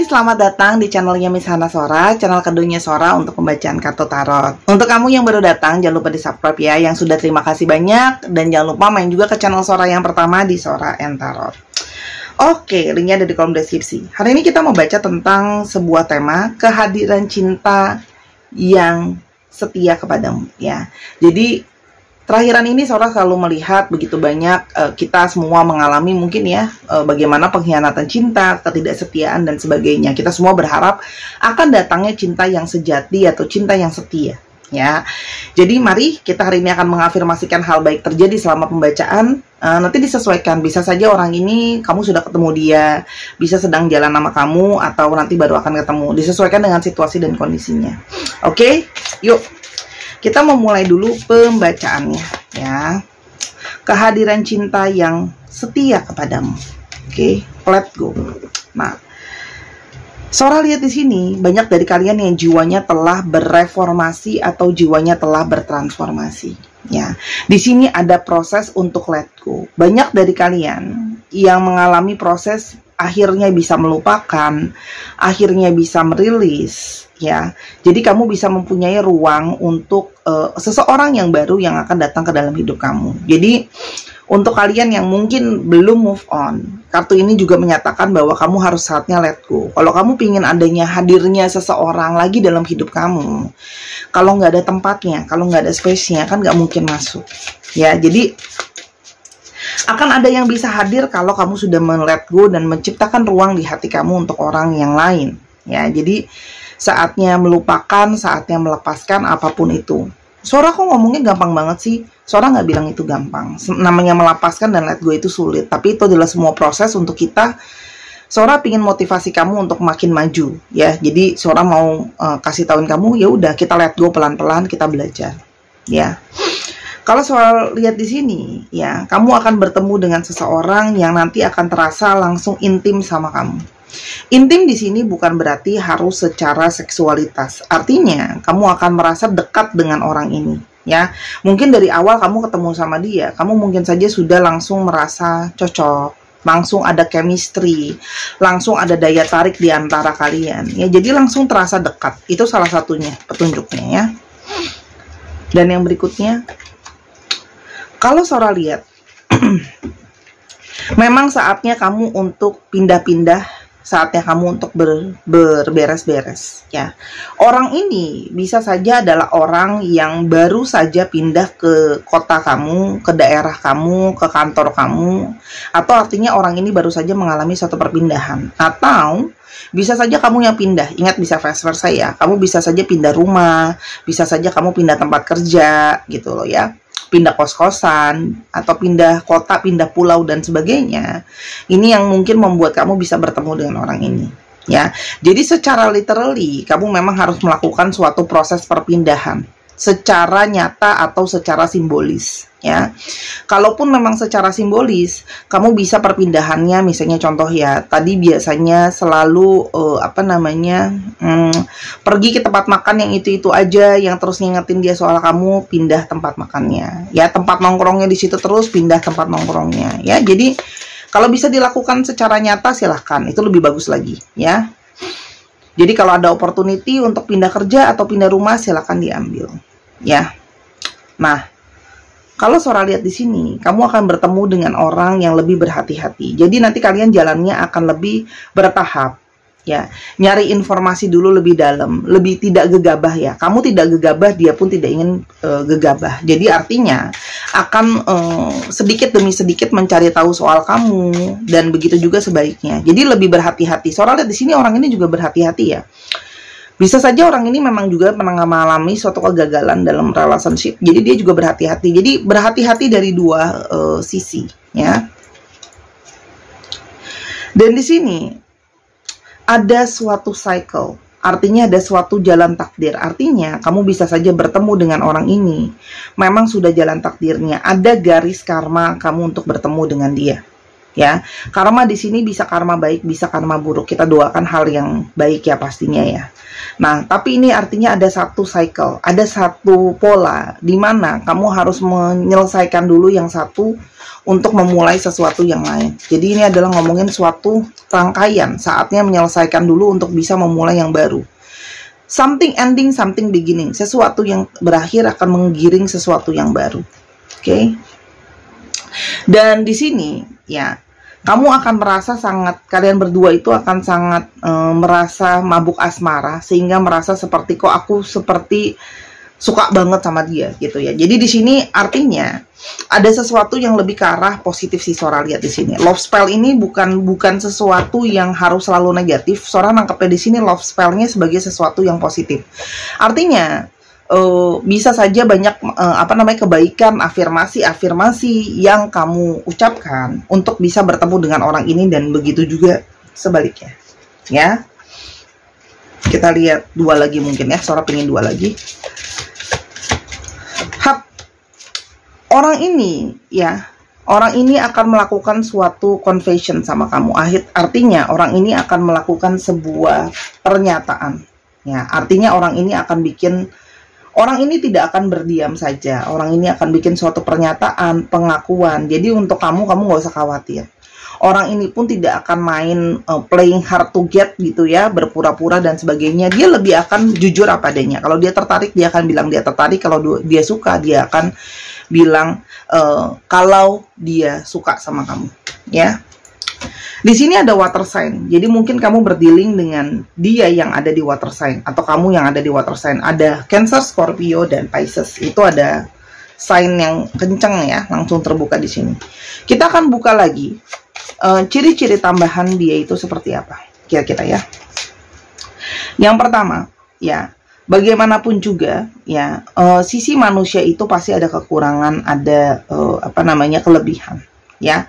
Hai, selamat datang di channelnya Miss Hana Sora, channel keduanya Sora untuk pembacaan kartu tarot. Untuk kamu yang baru datang, jangan lupa di subscribe ya. Yang sudah, terima kasih banyak. Dan jangan lupa main juga ke channel Sora yang pertama di Sora and Tarot. Oke, linknya ada di kolom deskripsi. Hari ini kita mau baca tentang sebuah tema, kehadiran cinta yang setia kepadamu ya. Jadi terakhiran ini Sora selalu melihat begitu banyak kita semua mengalami mungkin ya bagaimana pengkhianatan cinta, ketidaksetiaan dan sebagainya. Kita semua berharap akan datangnya cinta yang sejati atau cinta yang setia ya. Jadi mari kita hari ini akan mengafirmasikan hal baik terjadi selama pembacaan. Nanti disesuaikan, bisa saja orang ini kamu sudah ketemu dia, bisa sedang jalan sama kamu atau nanti baru akan ketemu. Disesuaikan dengan situasi dan kondisinya. Oke, yuk. Kita memulai dulu pembacaannya ya. Kehadiran cinta yang setia kepadamu. Oke, let's go. Nah, Sora lihat di sini banyak dari kalian yang jiwanya telah bereformasi atau jiwanya telah bertransformasi ya. Di sini ada proses untuk let go. Banyak dari kalian yang mengalami proses akhirnya bisa melupakan, akhirnya bisa merilis ya. Jadi kamu bisa mempunyai ruang untuk seseorang yang baru yang akan datang ke dalam hidup kamu. Jadi untuk kalian yang mungkin belum move on, kartu ini juga menyatakan bahwa kamu harus saatnya let go. Kalau kamu pingin adanya hadirnya seseorang lagi dalam hidup kamu, kalau nggak ada tempatnya, kalau nggak ada space-nya, kan nggak mungkin masuk ya. Jadi akan ada yang bisa hadir kalau kamu sudah men-let go dan menciptakan ruang di hati kamu untuk orang yang lain ya. Jadi saatnya melupakan, saatnya melepaskan apapun itu. Sora kok ngomongnya gampang banget sih? Sora nggak bilang itu gampang. Namanya melepaskan dan let go itu sulit, tapi itu adalah semua proses untuk kita. Sora pingin motivasi kamu untuk makin maju ya. Jadi Sora mau kasih tahuin kamu, ya udah kita let go pelan-pelan, kita belajar ya. Kalau soal lihat di sini ya, kamu akan bertemu dengan seseorang yang nanti akan terasa langsung intim sama kamu. Intim di sini bukan berarti harus secara seksualitas. Artinya kamu akan merasa dekat dengan orang ini ya. Mungkin dari awal kamu ketemu sama dia, kamu mungkin saja sudah langsung merasa cocok, langsung ada chemistry, langsung ada daya tarik di antara kalian ya. Jadi langsung terasa dekat. Itu salah satunya petunjuknya ya. Dan yang berikutnya, kalau Sora lihat memang saatnya kamu untuk pindah-pindah, saatnya kamu untuk berberes-beres ya. Orang ini bisa saja adalah orang yang baru saja pindah ke kota kamu, ke daerah kamu, ke kantor kamu, atau artinya orang ini baru saja mengalami suatu perpindahan. Atau bisa saja kamu yang pindah. Ingat, bisa vice versa ya. Kamu bisa saja pindah rumah, bisa saja kamu pindah tempat kerja gitu loh ya, pindah kos-kosan, atau pindah kota, pindah pulau, dan sebagainya. Ini yang mungkin membuat kamu bisa bertemu dengan orang ini ya. Jadi secara literally, kamu memang harus melakukan suatu proses perpindahan secara nyata atau secara simbolis ya. Kalaupun memang secara simbolis, kamu bisa perpindahannya, misalnya contoh ya, tadi biasanya selalu pergi ke tempat makan yang itu aja, yang terus ngingetin dia soal kamu, pindah tempat makannya ya, tempat nongkrongnya di situ terus, pindah tempat nongkrongnya ya. Jadi kalau bisa dilakukan secara nyata, silahkan, itu lebih bagus lagi ya. Jadi kalau ada opportunity untuk pindah kerja atau pindah rumah, silahkan diambil ya. Nah, kalau Sora lihat di sini, kamu akan bertemu dengan orang yang lebih berhati-hati. Jadi nanti kalian jalannya akan lebih bertahap ya. Nyari informasi dulu lebih dalam, lebih tidak gegabah ya. Kamu tidak gegabah, dia pun tidak ingin gegabah. Jadi artinya akan sedikit demi sedikit mencari tahu soal kamu, dan begitu juga sebaliknya. Jadi lebih berhati-hati. Sora lihat di sini orang ini juga berhati-hati ya. Bisa saja orang ini memang juga pernah mengalami suatu kegagalan dalam relationship, jadi dia juga berhati-hati. Jadi berhati-hati dari dua sisi ya. Dan di sini ada suatu cycle, artinya ada suatu jalan takdir. Artinya kamu bisa saja bertemu dengan orang ini, memang sudah jalan takdirnya, ada garis karma kamu untuk bertemu dengan dia Ya, karma di sini bisa karma baik, bisa karma buruk. Kita doakan hal yang baik ya pastinya ya. Nah, tapi ini artinya ada satu cycle, ada satu pola di mana kamu harus menyelesaikan dulu yang satu untuk memulai sesuatu yang lain. Jadi ini adalah ngomongin suatu rangkaian, saatnya menyelesaikan dulu untuk bisa memulai yang baru. Something ending, something beginning. Sesuatu yang berakhir akan menggiring sesuatu yang baru. Oke. Dan di sini ya, kamu akan merasa sangat, kalian berdua itu akan sangat merasa mabuk asmara, sehingga merasa seperti kok aku seperti suka banget sama dia gitu ya. Jadi di sini artinya ada sesuatu yang lebih ke arah positif sih Sora lihat di sini. Love spell ini bukan sesuatu yang harus selalu negatif. Sora nangkepnya di sini love spellnya sebagai sesuatu yang positif. Artinya bisa saja banyak kebaikan, afirmasi yang kamu ucapkan untuk bisa bertemu dengan orang ini, dan begitu juga sebaliknya ya. Kita lihat dua lagi mungkin ya, Sora pengen dua lagi. Orang ini ya, orang ini akan melakukan suatu confession sama kamu. Artinya orang ini akan melakukan sebuah pernyataan ya. Artinya orang ini akan orang ini tidak akan berdiam saja. Orang ini akan bikin suatu pernyataan, pengakuan. Jadi untuk kamu nggak usah khawatir. Orang ini pun tidak akan main playing hard to get gitu ya, berpura-pura dan sebagainya. Dia lebih akan jujur apa adanya. Kalau dia tertarik, dia akan bilang dia tertarik. Kalau dia suka, dia akan bilang kalau dia suka sama kamu. Ya. Di sini ada water sign, jadi mungkin kamu berdealing dengan dia yang ada di water sign, atau kamu yang ada di water sign. Ada Cancer, Scorpio, dan Pisces. Itu ada sign yang kenceng ya, langsung terbuka di sini. Kita akan buka lagi ciri-ciri tambahan dia itu seperti apa, kira-kira ya. Yang pertama, ya, bagaimanapun juga ya, sisi manusia itu pasti ada kekurangan, ada kelebihan. Ya,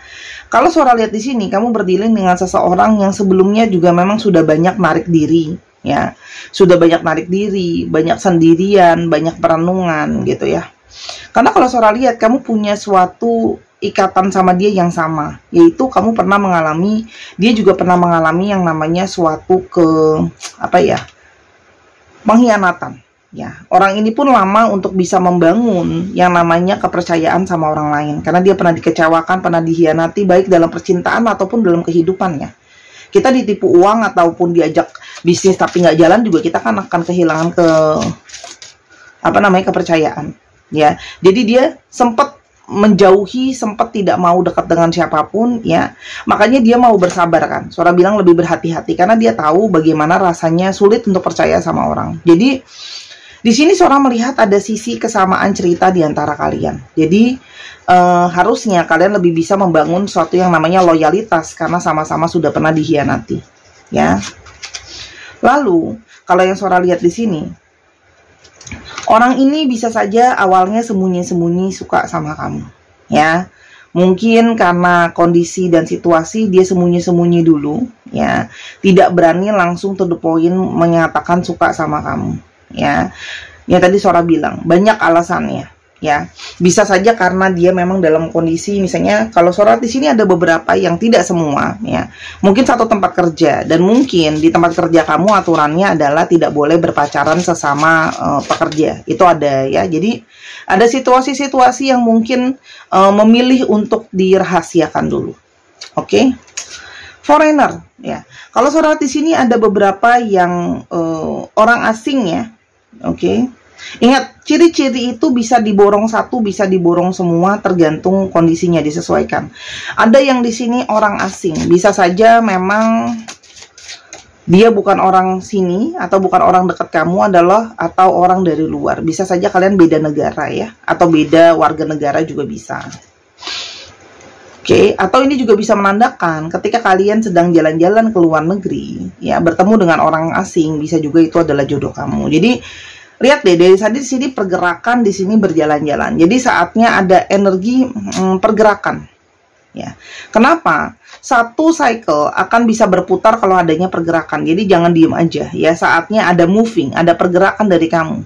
kalau Sora lihat di sini, kamu berdealing dengan seseorang yang sebelumnya juga memang sudah banyak narik diri, ya, sudah banyak narik diri, banyak sendirian, banyak perenungan, gitu ya. Karena kalau Sora lihat, kamu punya suatu ikatan sama dia yang sama, yaitu kamu pernah mengalami, dia juga pernah mengalami yang namanya suatu pengkhianatan. Ya, orang ini pun lama untuk bisa membangun yang namanya kepercayaan sama orang lain, karena dia pernah dikecewakan, pernah dikhianati, baik dalam percintaan ataupun dalam kehidupannya. Kita ditipu uang ataupun diajak bisnis tapi nggak jalan juga, kita kan akan kehilangan kepercayaan. Ya, jadi dia sempat menjauhi, sempat tidak mau dekat dengan siapapun ya. Makanya dia mau bersabar kan. Sora bilang lebih berhati-hati karena dia tahu bagaimana rasanya sulit untuk percaya sama orang. Jadi di sini Sora melihat ada sisi kesamaan cerita di antara kalian. Jadi harusnya kalian lebih bisa membangun sesuatu yang namanya loyalitas karena sama-sama sudah pernah dikhianati, ya. Lalu kalau yang Sora lihat di sini, orang ini bisa saja awalnya sembunyi-sembunyi suka sama kamu, ya. Mungkin karena kondisi dan situasi dia sembunyi-sembunyi dulu, ya. Tidak berani langsung to the point menyatakan suka sama kamu. Ya, yang tadi Sora bilang banyak alasannya, ya. Bisa saja karena dia memang dalam kondisi, misalnya kalau Sora di sini ada beberapa yang tidak semua, ya. Mungkin satu tempat kerja, dan mungkin di tempat kerja kamu aturannya adalah tidak boleh berpacaran sesama pekerja. Itu ada ya. Jadi ada situasi-situasi yang mungkin memilih untuk dirahasiakan dulu. Oke. Foreigner, ya. Kalau Sora di sini ada beberapa yang orang asing ya. Oke. Ingat, ciri-ciri itu bisa diborong satu, bisa diborong semua, tergantung kondisinya, disesuaikan. Ada yang di sini orang asing, bisa saja memang dia bukan orang sini atau bukan orang dekat kamu, atau orang dari luar. Bisa saja kalian beda negara ya, atau beda warga negara juga bisa. Oke, atau ini juga bisa menandakan ketika kalian sedang jalan-jalan ke luar negeri, ya, bertemu dengan orang asing, bisa juga itu adalah jodoh kamu. Jadi lihat deh, dari tadi di sini pergerakan, di sini berjalan-jalan. Jadi saatnya ada energi pergerakan. Ya, kenapa? Satu cycle akan bisa berputar kalau adanya pergerakan. Jadi jangan diem aja. Ya, saatnya ada moving, ada pergerakan dari kamu.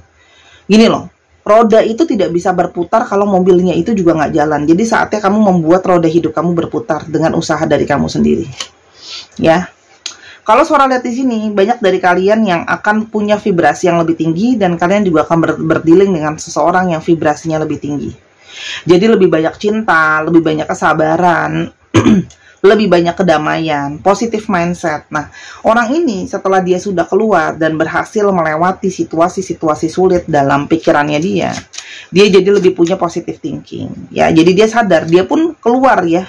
Gini loh. roda itu tidak bisa berputar kalau mobilnya itu juga nggak jalan. Jadi saatnya kamu membuat roda hidup kamu berputar dengan usaha dari kamu sendiri. Ya. Kalau Sora lihat di sini, banyak dari kalian yang akan punya vibrasi yang lebih tinggi dan kalian juga akan berdealing dengan seseorang yang vibrasinya lebih tinggi. Jadi lebih banyak cinta, lebih banyak kesabaran, lebih banyak kedamaian, positif mindset. Nah, orang ini setelah dia sudah keluar dan berhasil melewati situasi-situasi sulit dalam pikirannya dia jadi lebih punya positive thinking. Ya, jadi dia sadar, dia pun keluar ya.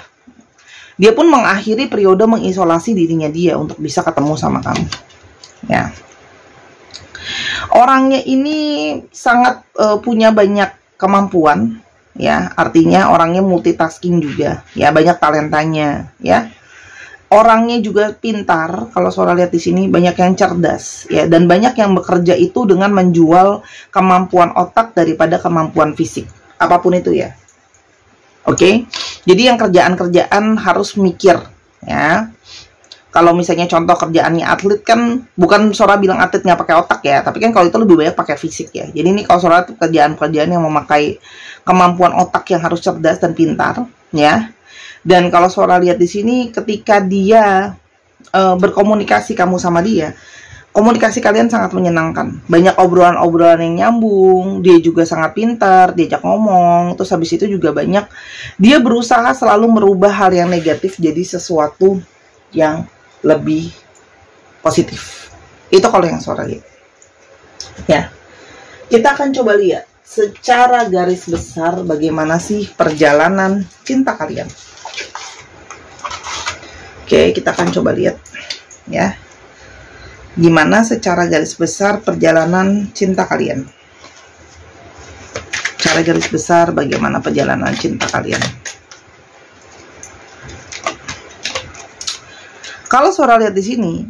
Dia pun mengakhiri periode mengisolasi dirinya dia untuk bisa ketemu sama kamu. Ya. Orangnya ini sangat punya banyak kemampuan. Ya, artinya orangnya multitasking juga, ya, banyak talentanya, ya. Orangnya juga pintar, kalau Sora lihat di sini banyak yang cerdas, ya, dan banyak yang bekerja itu dengan menjual kemampuan otak daripada kemampuan fisik, apapun itu ya. Oke, jadi yang kerjaan-kerjaan harus mikir, ya. Kalau misalnya contoh kerjaannya atlet kan, bukan Sora bilang atlet nggak pakai otak ya, tapi kan kalau itu lebih banyak pakai fisik ya. Jadi ini kalau Sora itu kerjaan-kerjaan yang memakai kemampuan otak yang harus cerdas dan pintar, ya. Dan kalau Sora lihat di sini, ketika dia berkomunikasi kamu sama dia, komunikasi kalian sangat menyenangkan. Banyak obrolan-obrolan yang nyambung, dia juga sangat pintar, diajak ngomong, terus habis itu juga banyak, dia berusaha selalu merubah hal yang negatif jadi sesuatu yang lebih positif. Itu kalau yang Sora lihat. Ya. Kita akan coba lihat secara garis besar bagaimana sih perjalanan cinta kalian. Oke, kita akan coba lihat ya. Gimana secara garis besar perjalanan cinta kalian. Secara garis besar bagaimana perjalanan cinta kalian. Kalau Sora lihat di sini,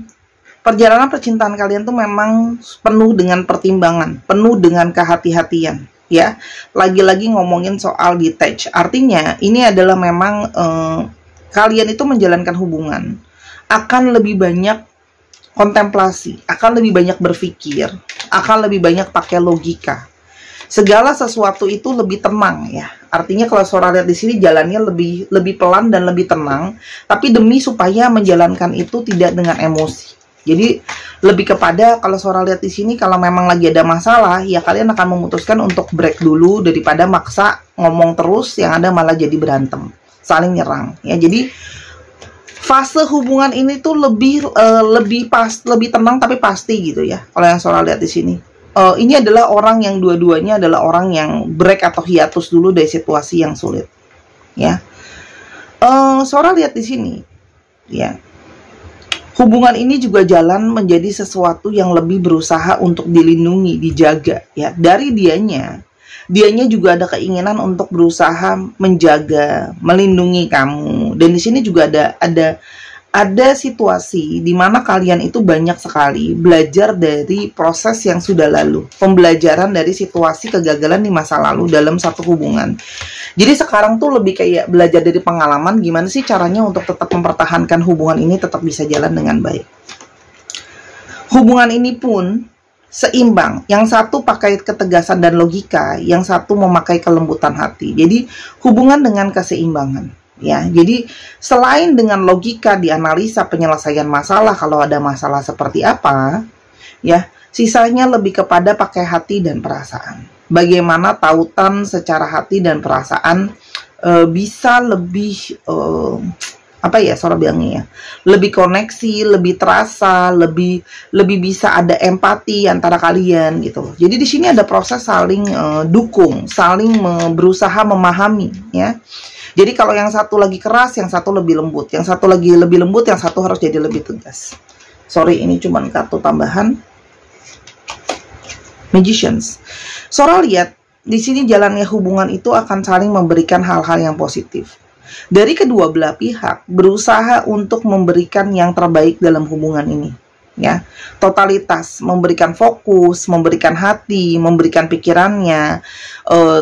perjalanan percintaan kalian tuh memang penuh dengan pertimbangan, penuh dengan kehati-hatian, ya. Lagi-lagi ngomongin soal detach, artinya ini adalah memang kalian itu menjalankan hubungan akan lebih banyak kontemplasi, akan lebih banyak berpikir, akan lebih banyak pakai logika. Segala sesuatu itu lebih tenang ya. Artinya kalau Sora lihat di sini jalannya lebih pelan dan lebih tenang, tapi demi supaya menjalankan itu tidak dengan emosi. Jadi lebih kepada kalau Sora lihat di sini kalau memang lagi ada masalah, ya kalian akan memutuskan untuk break dulu daripada maksa ngomong terus yang ada malah jadi berantem, saling nyerang. Ya, jadi fase hubungan ini tuh lebih tenang tapi pasti gitu ya. Kalau yang Sora lihat di sini. Ini adalah orang yang dua-duanya adalah orang yang break atau hiatus dulu dari situasi yang sulit, ya. Sora lihat di sini, ya. Hubungan ini juga jalan menjadi sesuatu yang lebih berusaha untuk dilindungi, dijaga, ya. Dari dianya juga ada keinginan untuk berusaha menjaga, melindungi kamu. Dan di sini juga ada situasi di mana kalian itu banyak sekali belajar dari proses yang sudah lalu, pembelajaran dari situasi kegagalan di masa lalu dalam satu hubungan. Jadi sekarang tuh lebih kayak belajar dari pengalaman gimana sih caranya untuk tetap mempertahankan hubungan ini tetap bisa jalan dengan baik. Hubungan ini pun seimbang, yang satu pakai ketegasan dan logika, yang satu memakai kelembutan hati. Jadi hubungan dengan keseimbangan. Ya, jadi selain dengan logika dianalisa penyelesaian masalah kalau ada masalah seperti apa, ya, sisanya lebih kepada pakai hati dan perasaan. Bagaimana tautan secara hati dan perasaan bisa lebih Sora bilangnya ya, lebih koneksi, lebih terasa, lebih bisa ada empati antara kalian gitu. Jadi di sini ada proses saling dukung, saling berusaha memahami, ya. Jadi kalau yang satu lagi keras, yang satu lebih lembut. Yang satu lagi lebih lembut, yang satu harus jadi lebih tegas. Sorry, ini cuma kartu tambahan. Magicians. Sora lihat, di sini jalannya hubungan itu akan saling memberikan hal-hal yang positif. Dari kedua belah pihak, berusaha untuk memberikan yang terbaik dalam hubungan ini. Ya, totalitas, memberikan fokus, memberikan hati, memberikan pikirannya,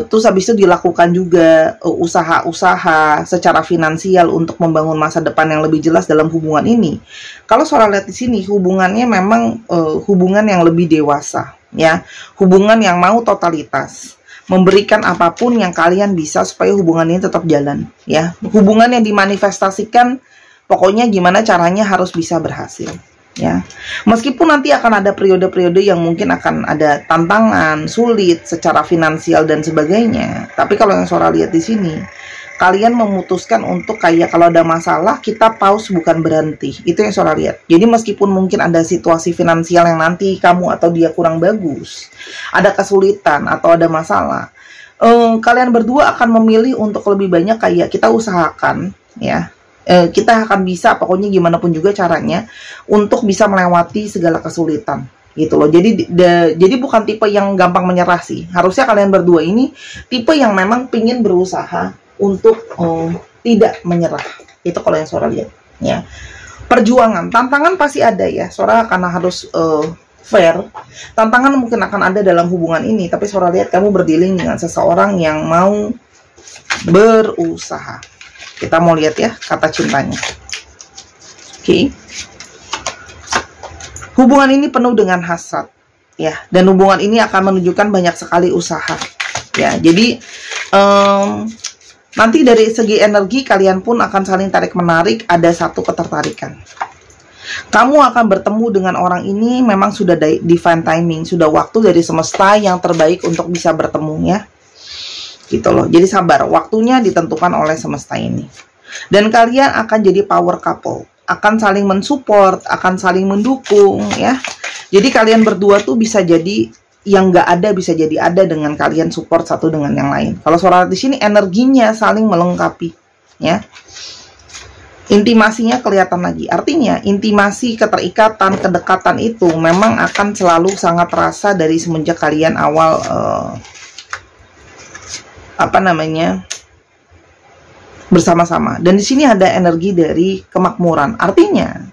terus habis itu dilakukan juga usaha-usaha secara finansial untuk membangun masa depan yang lebih jelas dalam hubungan ini. Kalau Sora lihat di sini hubungannya memang hubungan yang lebih dewasa, ya, hubungan yang mau totalitas, memberikan apapun yang kalian bisa supaya hubungan ini tetap jalan, ya. Hubungan yang dimanifestasikan, pokoknya gimana caranya harus bisa berhasil, ya. Meskipun nanti akan ada periode-periode yang mungkin akan ada tantangan, sulit secara finansial dan sebagainya. Tapi kalau yang Sora lihat di sini, kalian memutuskan untuk kayak kalau ada masalah kita pause bukan berhenti. Itu yang Sora lihat. Jadi meskipun mungkin ada situasi finansial yang nanti kamu atau dia kurang bagus, ada kesulitan atau ada masalah, kalian berdua akan memilih untuk lebih banyak kayak kita usahakan, ya. Kita akan bisa pokoknya gimana pun juga caranya untuk bisa melewati segala kesulitan gitu loh. Jadi bukan tipe yang gampang menyerah sih. Harusnya kalian berdua ini tipe yang memang pingin berusaha untuk tidak menyerah. Itu kalau yang Sora lihat, ya. Perjuangan, tantangan pasti ada ya. Sora karena harus fair, tantangan mungkin akan ada dalam hubungan ini, tapi Sora lihat kamu berdealing dengan seseorang yang mau berusaha. Kita mau lihat ya kata cintanya. Oke. Hubungan ini penuh dengan hasrat, ya, dan hubungan ini akan menunjukkan banyak sekali usaha, ya. Jadi nanti dari segi energi kalian pun akan saling tarik-menarik, ada satu ketertarikan. Kamu akan bertemu dengan orang ini memang sudah divine timing, sudah waktu dari semesta yang terbaik untuk bisa bertemu, ya. Gitu loh. Jadi sabar, waktunya ditentukan oleh semesta ini. Dan kalian akan jadi power couple, akan saling mensupport, akan saling mendukung, ya. Jadi kalian berdua tuh bisa jadi yang nggak ada bisa jadi ada dengan kalian support satu dengan yang lain. Kalau Sora di sini energinya saling melengkapi, ya. Intimasinya kelihatan lagi. Artinya intimasi, keterikatan, kedekatan itu memang akan selalu sangat terasa dari semenjak kalian awal bersama-sama. Dan di sini ada energi dari kemakmuran. Artinya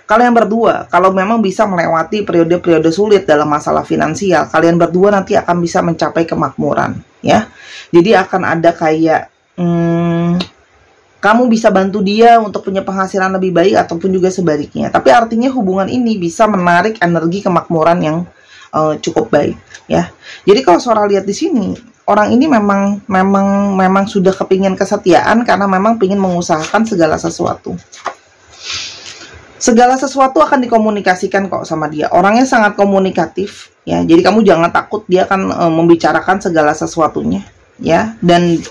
kalian berdua, kalau memang bisa melewati periode-periode sulit dalam masalah finansial, kalian berdua nanti akan bisa mencapai kemakmuran, ya. Jadi akan ada kayak kamu bisa bantu dia untuk punya penghasilan lebih baik ataupun juga sebaliknya. Tapi artinya hubungan ini bisa menarik energi kemakmuran yang cukup baik, ya. Jadi kalau Sora lihat di sini, orang ini memang sudah kepingin kesetiaan karena memang pingin mengusahakan segala sesuatu. Segala sesuatu akan dikomunikasikan kok sama dia. Orangnya sangat komunikatif, ya. Jadi kamu jangan takut, dia akan membicarakan segala sesuatunya, ya. Dan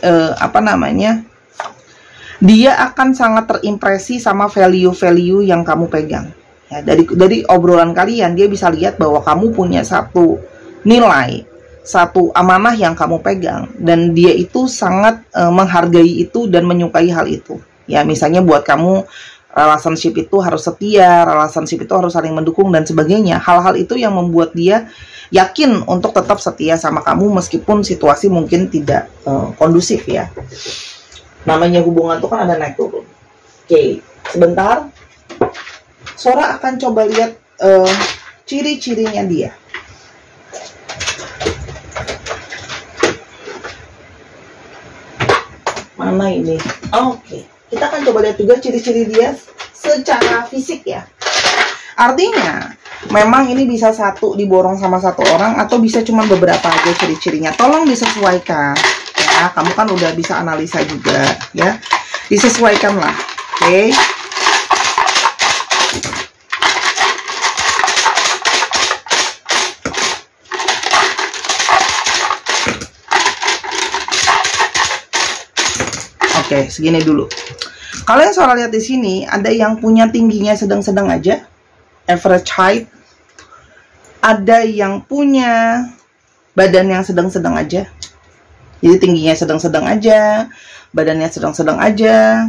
dia akan sangat terimpresi sama value-value yang kamu pegang, ya. Dari obrolan kalian dia bisa lihat bahwa kamu punya satu nilai, satu amanah yang kamu pegang, dan dia itu sangat menghargai itu dan menyukai hal itu, ya. Misalnya buat kamu relationship itu harus setia, relationship itu harus saling mendukung dan sebagainya. Hal-hal itu yang membuat dia yakin untuk tetap setia sama kamu meskipun situasi mungkin tidak kondusif, ya. Namanya hubungan itu kan ada naik turun. Oke, sebentar. Sora akan coba lihat ciri-cirinya dia. Mana ini? Oke. Kita akan coba lihat juga ciri-ciri dia secara fisik, ya. Artinya memang ini bisa satu diborong sama satu orang atau bisa cuma beberapa aja ciri-cirinya. Tolong disesuaikan, ya. Kamu kan udah bisa analisa juga, ya. Disesuaikan lah. Oke. Oke, segini dulu. Kalau yang Sora lihat di sini, ada yang punya tingginya sedang-sedang aja, average height. Ada yang punya badan yang sedang-sedang aja. Jadi tingginya sedang-sedang aja, badannya sedang-sedang aja.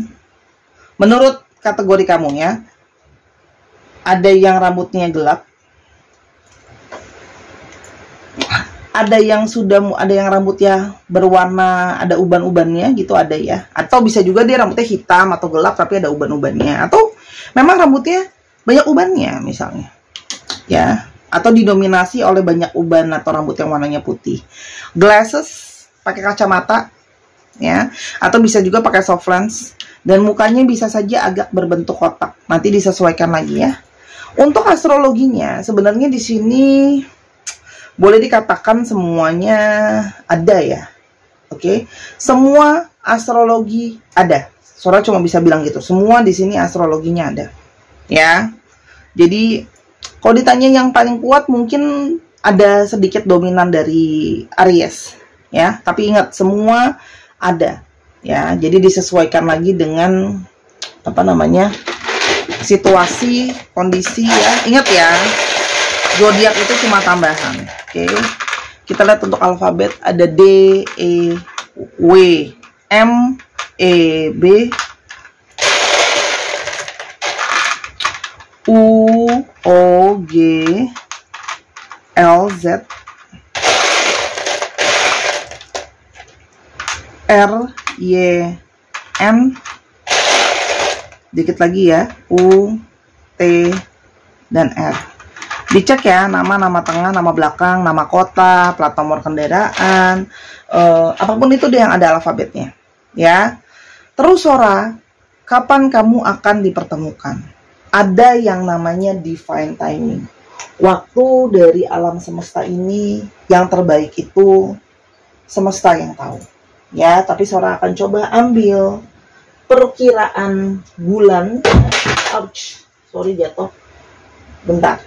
Menurut kategori kamu, ya. Ada yang rambutnya gelap. Ada yang rambutnya berwarna, ada uban-ubannya gitu, ada, ya. Atau bisa juga dia rambutnya hitam atau gelap tapi ada uban-ubannya. Atau memang rambutnya banyak ubannya misalnya, ya. Atau didominasi oleh banyak uban atau rambut yang warnanya putih. Glasses, pakai kacamata, ya. Atau bisa juga pakai soft lens. Dan mukanya bisa saja agak berbentuk kotak. Nanti disesuaikan lagi, ya. Untuk astrologinya sebenarnya di sini boleh dikatakan semuanya ada ya. Oke, semua astrologi ada. Sora cuma bisa bilang gitu. Semua di sini astrologinya ada. Ya. Jadi kalau ditanya yang paling kuat mungkin ada sedikit dominan dari Aries ya, tapi ingat semua ada ya. Jadi disesuaikan lagi dengan apa namanya? Situasi, kondisi ya. Ingat ya. Zodiak itu cuma tambahan. Oke. Kita lihat untuk alfabet ada D, E, W, M, E, B, U, O, G, L, Z, R, Y, N, dikit lagi ya, U, T, dan R. Dicek ya, nama tengah, nama belakang, nama kota, plat nomor kendaraan, apapun itu deh yang ada alfabetnya. Ya. Terus Sora, kapan kamu akan dipertemukan? Ada yang namanya divine timing. Waktu dari alam semesta ini yang terbaik itu semesta yang tahu. Ya, tapi Sora akan coba ambil perkiraan bulan. Ouch, sorry jatuh. Bentar.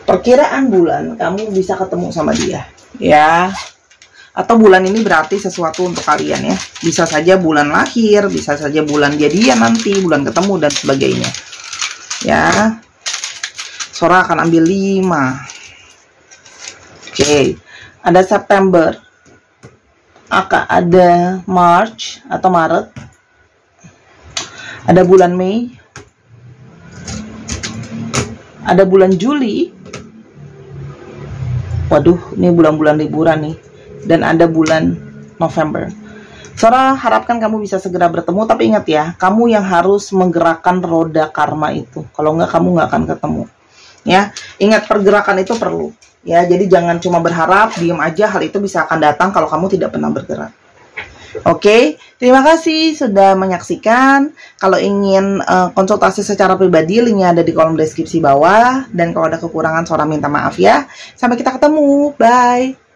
Perkiraan bulan kamu bisa ketemu sama dia, ya. Atau bulan ini berarti sesuatu untuk kalian ya. Bisa saja bulan lahir, bisa saja bulan jadian nanti, bulan ketemu dan sebagainya. Ya. Sora akan ambil 5. Oke. Ada September. Ada March atau Maret. Ada bulan Mei. Ada bulan Juli. Waduh, ini bulan-bulan liburan nih. Dan ada bulan November. Sora harapkan kamu bisa segera bertemu, tapi ingat ya, kamu yang harus menggerakkan roda karma itu. Kalau enggak, kamu nggak akan ketemu. Ya, ingat pergerakan itu perlu. Ya, jadi jangan cuma berharap, diem aja, hal itu bisa akan datang kalau kamu tidak pernah bergerak. Oke, terima kasih sudah menyaksikan. Kalau ingin konsultasi secara pribadi, linknya ada di kolom deskripsi bawah. Dan kalau ada kekurangan, Sora minta maaf ya. Sampai kita ketemu, bye.